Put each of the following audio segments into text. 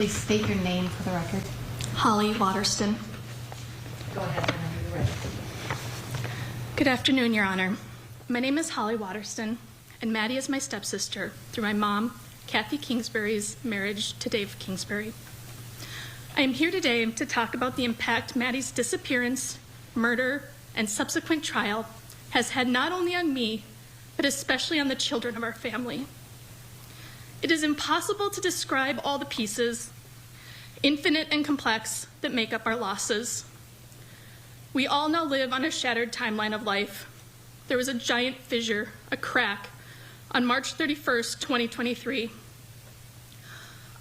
Please state your name for the record. Holly Waterston. Go ahead whenever you're ready. Good afternoon, Your Honor. My name is Holly Waterston, and Maddie is my stepsister through my mom, Kathy Kingsbury's marriage to Dave Kingsbury. I am here today to talk about the impact Maddie's disappearance, murder, and subsequent trial has had not only on me, but especially on the children of our family. It is impossible to describe all the pieces, infinite and complex, that make up our losses. We all now live on a shattered timeline of life. There was a giant fissure, a crack, on March 31st, 2023.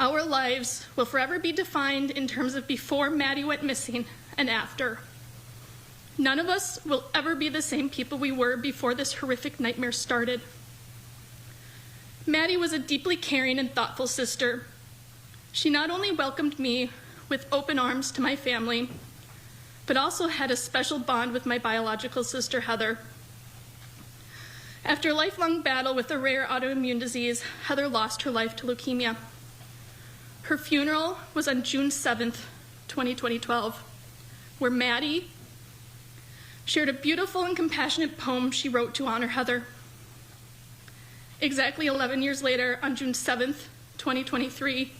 Our lives will forever be defined in terms of before Maddie went missing and after. None of us will ever be the same people we were before this horrific nightmare started. Maddie was a deeply caring and thoughtful sister. She not only welcomed me with open arms to my family, but also had a special bond with my biological sister, Heather. After a lifelong battle with a rare autoimmune disease, Heather lost her life to leukemia. Her funeral was on June 7th, 2012, where Maddie shared a beautiful and compassionate poem she wrote to honor Heather. Exactly 11 years later, on June 7th, 2023,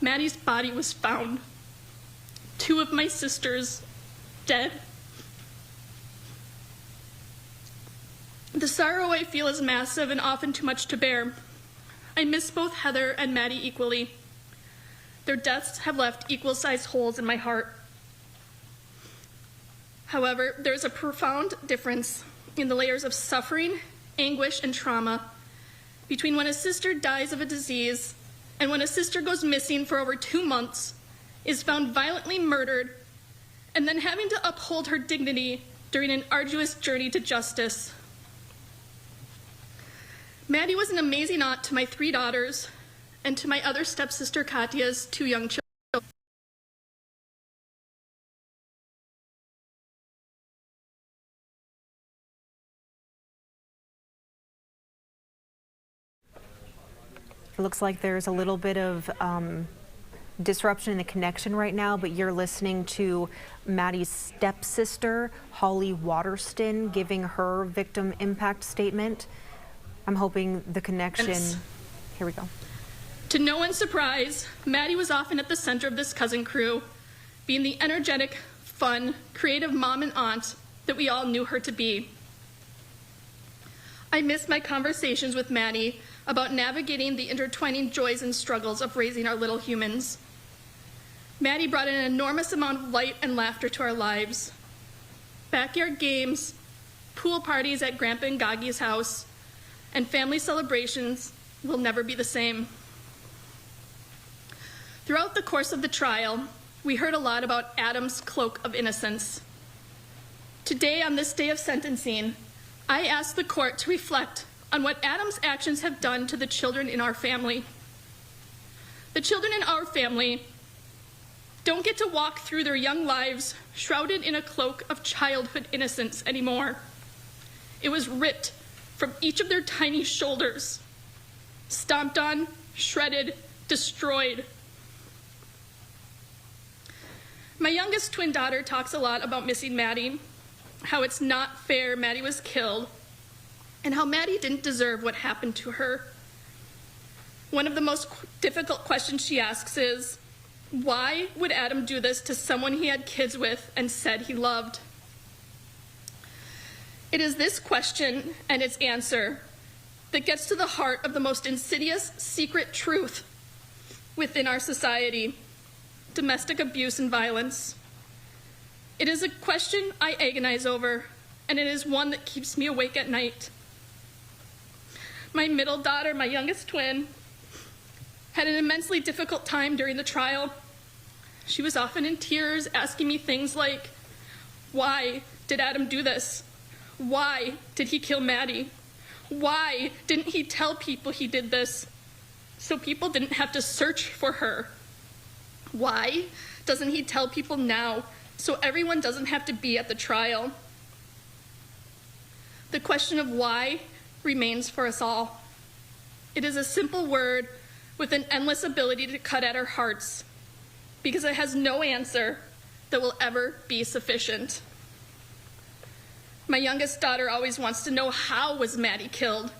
Maddie's body was found. Two of my sisters dead. The sorrow I feel is massive and often too much to bear. I miss both Heather and Maddie equally. Their deaths have left equal-sized holes in my heart. However, there's a profound difference in the layers of suffering, anguish, and trauma between when a sister dies of a disease and when a sister goes missing for over 2 months, is found violently murdered, and then having to uphold her dignity during an arduous journey to justice. Maddie was an amazing aunt to my 3 daughters and to my other stepsister Katya's 2 young children. It looks like there's a little bit of disruption in the connection right now, but you're listening to Maddie's stepsister, Holly Waterston, giving her victim impact statement. I'm hoping the connection, here we go. To no one's surprise, Maddie was often at the center of this cousin crew, being the energetic, fun, creative mom and aunt that we all knew her to be. I miss my conversations with Maddie about navigating the intertwining joys and struggles of raising our little humans. Maddie brought an enormous amount of light and laughter to our lives. Backyard games, pool parties at Grandpa and Gaggi's house, and family celebrations will never be the same. Throughout the course of the trial, we heard a lot about Adam's cloak of innocence. Today, on this day of sentencing, I ask the court to reflect on what Adam's actions have done to the children in our family. The children in our family don't get to walk through their young lives shrouded in a cloak of childhood innocence anymore. It was ripped from each of their tiny shoulders, stomped on, shredded, destroyed. My youngest twin daughter talks a lot about missing Maddie, how it's not fair Maddie was killed, and how Maddie didn't deserve what happened to her. One of the most difficult questions she asks is, why would Adam do this to someone he had kids with and said he loved? It is this question and its answer that gets to the heart of the most insidious, secret truth within our society: domestic abuse and violence. It is a question I agonize over, and it is one that keeps me awake at night. My middle daughter, my youngest twin, had an immensely difficult time during the trial. She was often in tears, asking me things like, why did Adam do this? Why did he kill Maddie? Why didn't he tell people he did this so people didn't have to search for her? Why doesn't he tell people now so everyone doesn't have to be at the trial? The question of why remains for us all. It is a simple word, with an endless ability to cut at our hearts because it has no answer that will ever be sufficient. My youngest daughter always wants to know, how was Maddie killed?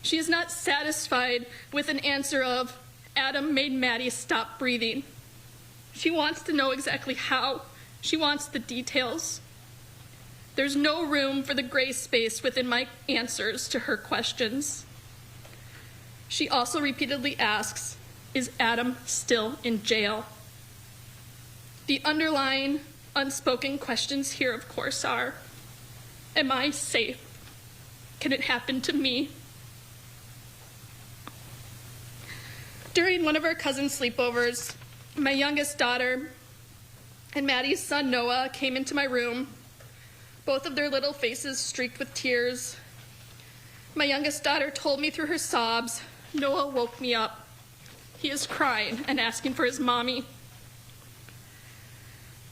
She is not satisfied with an answer of, Adam made Maddie stop breathing. She wants to know exactly how. She wants the details. There's no room for the gray space within my answers to her questions. She also repeatedly asks, is Adam still in jail? The underlying, unspoken questions here, of course, are, am I safe? Can it happen to me? During one of our cousin's sleepovers, my youngest daughter and Maddie's son Noah came into my room, both of their little faces streaked with tears. My youngest daughter told me through her sobs, Noah woke me up. He is crying and asking for his mommy.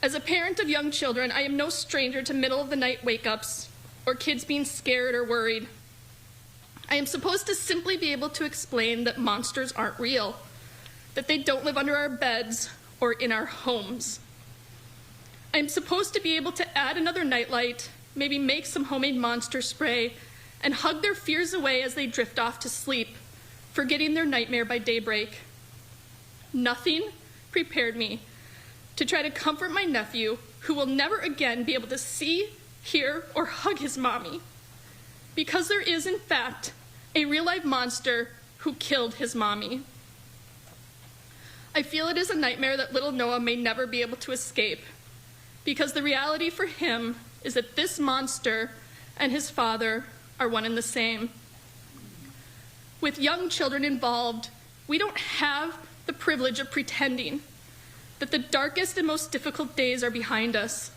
As a parent of young children, I am no stranger to middle-of-the-night wake-ups or kids being scared or worried. I am supposed to simply be able to explain that monsters aren't real, that they don't live under our beds or in our homes. I am supposed to be able to add another nightlight, maybe make some homemade monster spray, and hug their fears away as they drift off to sleep, forgetting their nightmare by daybreak. Nothing prepared me to try to comfort my nephew, who will never again be able to see, hear, or hug his mommy, because there is, in fact, a real-life monster who killed his mommy. I feel it is a nightmare that little Noah may never be able to escape, because the reality for him is that this monster and his father are one and the same. With young children involved, we don't have the privilege of pretending that the darkest and most difficult days are behind us.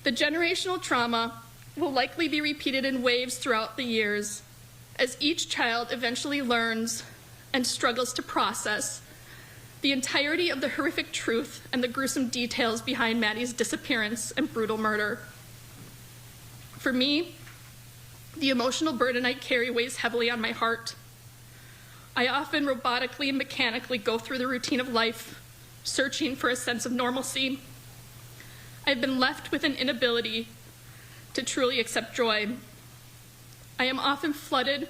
The generational trauma will likely be repeated in waves throughout the years, as each child eventually learns and struggles to process the entirety of the horrific truth and the gruesome details behind Maddie's disappearance and brutal murder. For me, the emotional burden I carry weighs heavily on my heart. I often robotically and mechanically go through the routine of life, searching for a sense of normalcy. I've been left with an inability to truly accept joy. I am often flooded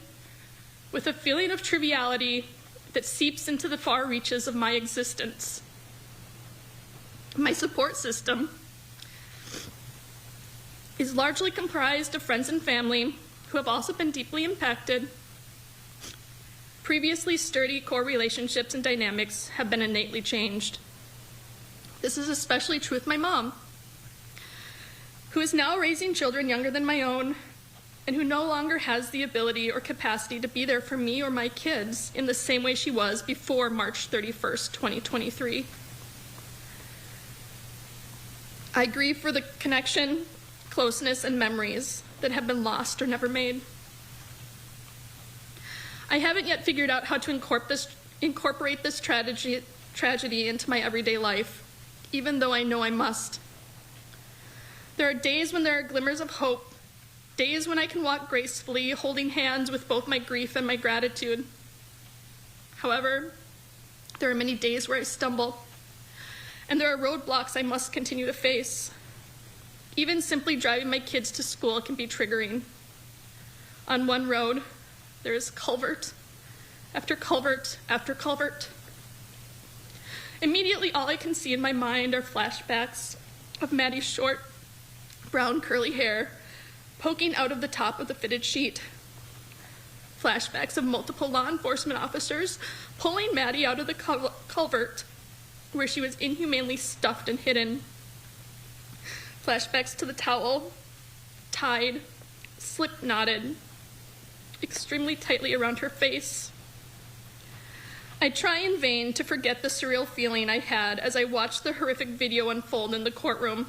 with a feeling of triviality that seeps into the far reaches of my existence. My support system is largely comprised of friends and family who have also been deeply impacted. Previously sturdy core relationships and dynamics have been innately changed. This is especially true with my mom, who is now raising children younger than my own, and who no longer has the ability or capacity to be there for me or my kids in the same way she was before March 31st, 2023. I grieve for the connection, closeness, and memories that have been lost or never made. I haven't yet figured out how to incorporate this tragedy into my everyday life, even though I know I must. There are days when there are glimmers of hope, days when I can walk gracefully, holding hands with both my grief and my gratitude. However, there are many days where I stumble, and there are roadblocks I must continue to face. Even simply driving my kids to school can be triggering. On one road, there is culvert after culvert after culvert. Immediately, all I can see in my mind are flashbacks of Maddie's short, brown curly hair poking out of the top of the fitted sheet. Flashbacks of multiple law enforcement officers pulling Maddie out of the culvert where she was inhumanely stuffed and hidden. Flashbacks to the towel, tied, slip-knotted, extremely tightly around her face. I try in vain to forget the surreal feeling I had as I watched the horrific video unfold in the courtroom.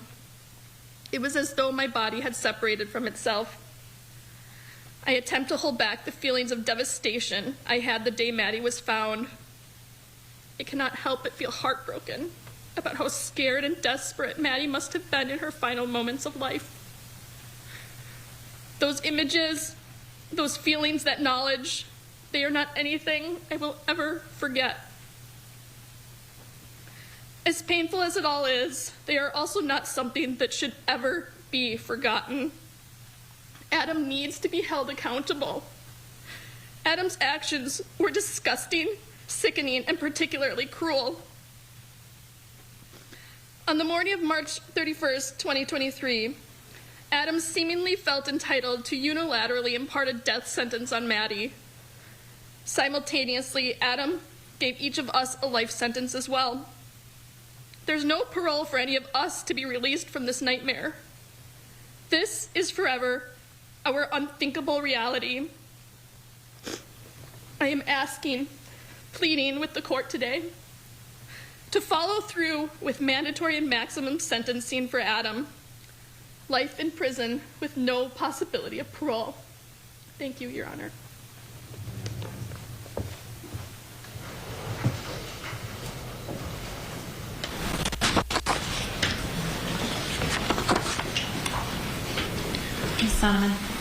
It was as though my body had separated from itself. I attempt to hold back the feelings of devastation I had the day Maddie was found. I cannot help but feel heartbroken about how scared and desperate Maddie must have been in her final moments of life. Those images, those feelings, that knowledge, they are not anything I will ever forget. As painful as it all is, they are also not something that should ever be forgotten. Adam needs to be held accountable. Adam's actions were disgusting, sickening, and particularly cruel. On the morning of March 31st, 2023, Adam seemingly felt entitled to unilaterally impart a death sentence on Maddie. Simultaneously, Adam gave each of us a life sentence as well. There's no parole for any of us to be released from this nightmare. This is forever our unthinkable reality. I am asking, pleading with the court today to follow through with mandatory and maximum sentencing for Adam. Life in prison with no possibility of parole. Thank you, Your Honor. Ms. Sonneman.